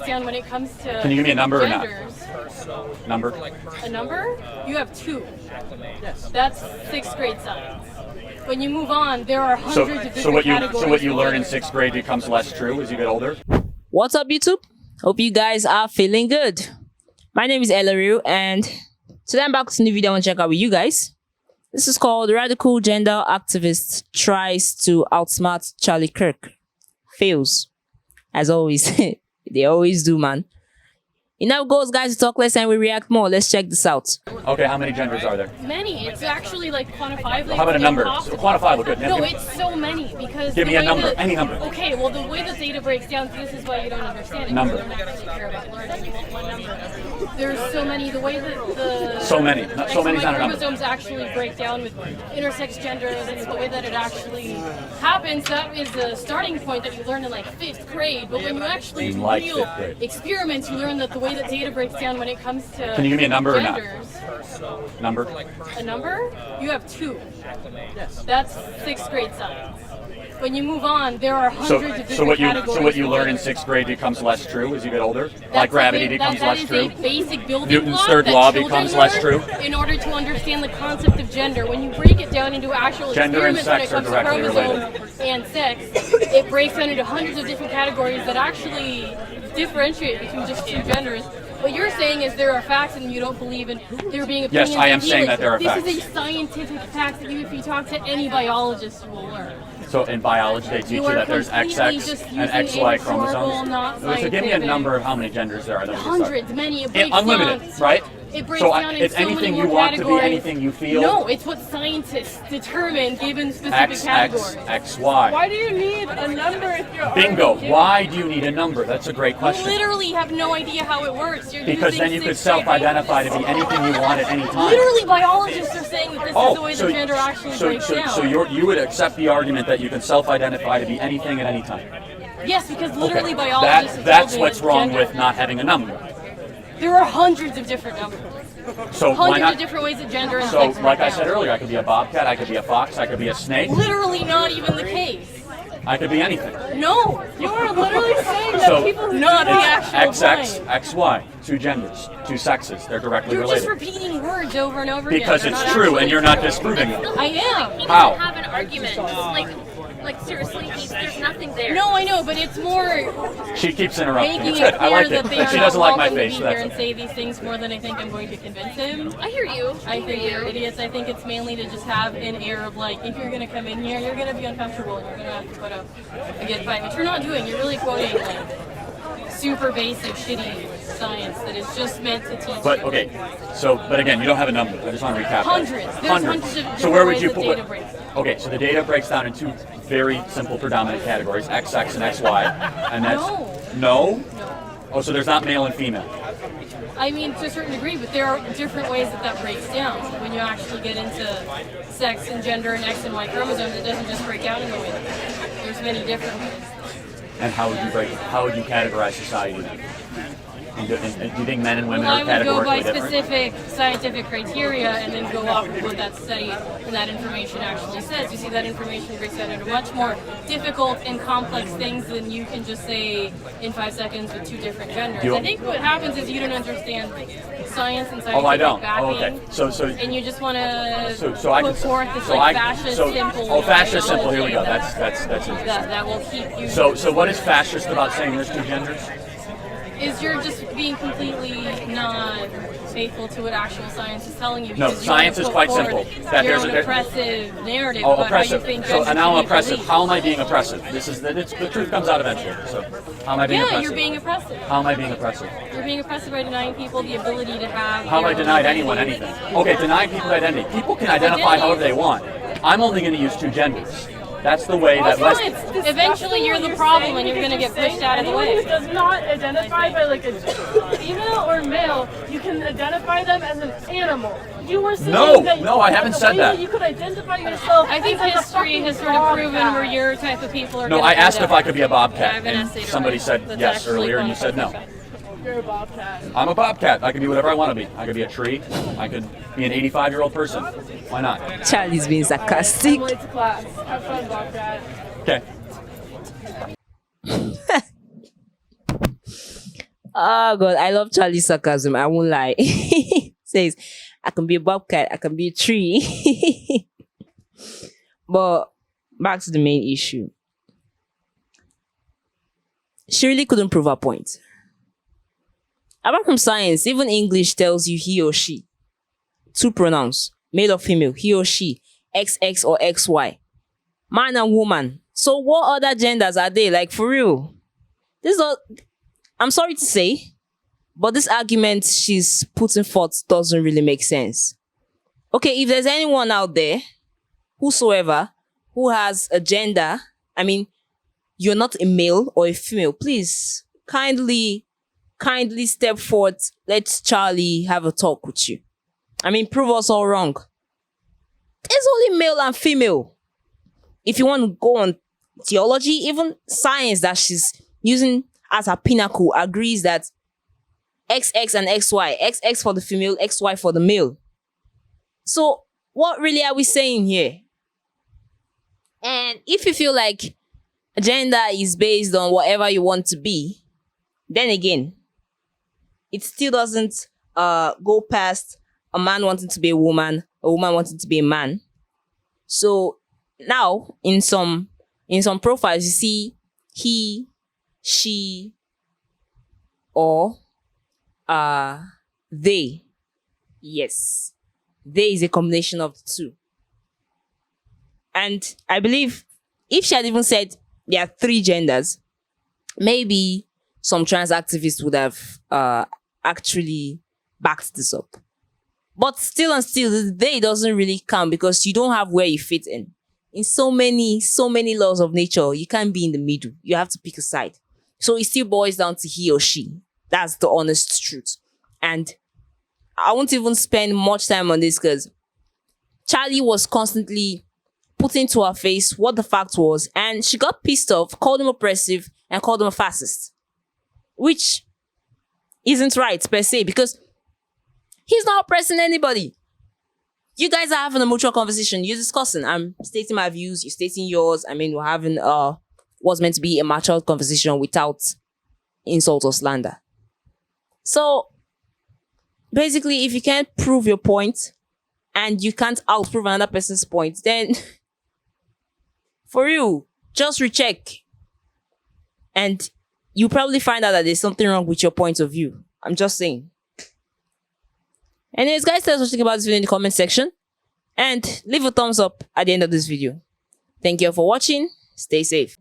down when it comes to Can you give me a number genders. or not? Number? A number? You have 2. That's 6th grade science. When you move on, there are hundreds of different categories. So what you learn in 6th grade becomes less true as you get older? What's up, YouTube? Hope you guys are feeling good. My name is Elaru, and today I'm back with a new video I want to check out with you guys. This is called Radical Gender Activist Tries to Outsmart Charlie Kirk. Fails. As always. They always do, man. It now goes, guys, to talk less and we react more. Let's check this out. Okay, how many genders are there? Many. It's actually like quantifiably. How about a number? So quantifiable, good. No, it's so many because. Give me a number, any number. Okay, well, the way the data breaks down, this is why you don't understand it. Number. You don't actually care about learning. You want one number. There's so many. The way that the. So many. So many is not a number. Chromosomes actually break down with intersex genders and the way that it actually happens. That is the starting point that you learn in like 5th grade. But when you actually do real experiments, you learn that the way that data breaks down when it comes to. Can you give me a number genders, or not? Number? A number? You have 2. That's 6th grade science. When you move on, there are hundreds of different categories. So what you learn in 6th grade becomes less true as you get older? Like gravity becomes less true? That is a basic building Newton's block third that law children becomes less true? learn in order to understand the concept of gender. When you break it down into actual Gender and experiments when it sex comes are to directly chromosomes and sex, it breaks down into hundreds of different categories that actually differentiate between just 2 genders. What you're saying is there are facts and you don't believe in there being opinions. Yes, I am saying that there are facts. This is a scientific fact that if you talk to any biologist, you will learn. So in biology, they teach you that there's XX and XY chromosomes. So give me a number of how many genders there are. Hundreds, many. It breaks unlimited, down, right? It breaks so down it's in so anything many you more want categories. to be, anything you feel. No, it's what scientists determine given specific categories. XY. Why do you need a number if you're Bingo. Why do you need a number? That's a great question. You literally have no idea how it works. You're because then you could self-identify to be anything you want at any time. Literally, biologists are saying that this is the way the gender actually breaks down. So you would accept the argument that you can self-identify to be anything at any time? Yes, because literally biologists That's what's wrong with not having a number. There are hundreds of different numbers. So why not? Of different ways of gender and so sex like I said earlier, I could be a bobcat, I could be a fox, I could be a snake. Literally not even the case. I could be anything. No, you are literally saying that people who not the actual XX, XY, 2 genders, 2 sexes. They're directly related. You're just repeating words over and over again. Because it's true and you're not disproving it. I am. You How? don't have an argument. Like seriously, there's nothing there. No, I know, but it's more. She keeps interrupting. Making It's good. it I like clear it. that they But are she not doesn't like my welcome face. to So be here and that's say these things more than I think I'm going to convince him. I hear you. I think they're idiots. I think it's mainly to just have an air of like, if you're going to come in here, you're going to be uncomfortable and you're going to have to put up a good fight, which you're not doing. You're really quoting like super basic, shitty science that is just meant to teach. But you. okay, but again, you don't have a number. I just want to recap. Hundreds. There's hundreds of So where would you different ways that data breaks down. Okay, so the data breaks down in 2 very simple predominant categories: XX and XY, and that's no. Oh, so there's not male and female. I mean, to a certain degree, but there are different ways that breaks down. When you actually get into sex and gender and X and Y chromosomes, it doesn't just break down in the way that it does. There's many different ways. And how would you categorize society then? And do you think men and women are I would go by categorically different? specific scientific criteria and then go off of what that study and that information actually says. You see, that information breaks down into much more difficult and complex things than you can just say in 5 seconds with 2 different genders. I think what happens is you don't understand science and scientific I don't. backing. Okay. So and you just want to put forth this fascist simple. Oh, fascist simple. Here we go. That's interesting. That will keep you. So what is fascist about saying there's 2 genders? Is you're just being completely not faithful to what actual science is telling you. No, science is quite simple. That there's an oppressive narrative about oppressive. how you think. So now I'm oppressive. Believe. How am I being oppressive? The truth comes out eventually. So how am I being oppressive? You're being oppressive. How am I being oppressive? You're being oppressive by denying people the ability to have. How have I denied anyone anything? Okay, denying people identity. People can identify however they want. I'm only going to use 2 genders. That's the way that eventually you're the problem and you're going to get pushed out of the way. Anyone who does not identify by like a female or male, you can identify them as an animal. You were saying no, I haven't said that. You could identify yourself. I think history has sort of proven where your type of people are. No, I asked if I could be a bobcat, Yeah, and somebody said yes earlier, and you said no. You're a bobcat. I'm a bobcat. I can be whatever I want to be. I could be a tree. I could be an 85-year-old person. Why not? Charlie's being sarcastic. Late to class. Have fun, bobcat. Okay. Oh god, I love Charlie's sarcasm. I won't lie. Says, I can be a bobcat, I can be a tree. But back to the main issue. She really couldn't prove her point. Apart from science, even English tells you he or she. Two pronouns, male or female, he or she, XX or XY. Man and woman. So what other genders are they? Like, for real? This is not, I'm sorry to say, but this argument she's putting forth doesn't really make sense. Okay, if there's anyone out there, whosoever, who has a gender, I mean, you're not a male or a female, please kindly step forward. Let Charlie have a talk with you. I mean, prove us all wrong. There's only male and female. If you want to go on theology, even science that she's using as her pinnacle agrees that XX and XY, XX for the female, XY for the male. So what really are we saying here? And if you feel like gender is based on whatever you want to be, then again, it still doesn't go past a man wanting to be a woman wanting to be a man. So now in some profiles you see he, she, or they. Yes, they is a combination of the two. And I believe if she had even said there are three genders, maybe some trans activists would have actually backed this up. But still and still, the they doesn't really count because you don't have where you fit in. In so many laws of nature, you can't be in the middle. You have to pick a side. So it still boils down to he or she. That's the honest truth. And I won't even spend much time on this because Charlie was constantly putting to her face what the fact was, and she got pissed off, called him oppressive, and called him a fascist. Which isn't right per se, because he's not oppressing anybody. You guys are having a mutual conversation. You're discussing. I'm stating my views. You're stating yours. I mean, we're having what's meant to be a mature conversation without insult or slander. So, basically, if you can't prove your point and you can't outprove another person's point, then for you, just recheck. And you probably find out that there's something wrong with your point of view. I'm just saying. Anyways, guys, tell us what you think about this video in the comment section. And leave a thumbs up at the end of this video. Thank you all for watching. Stay safe.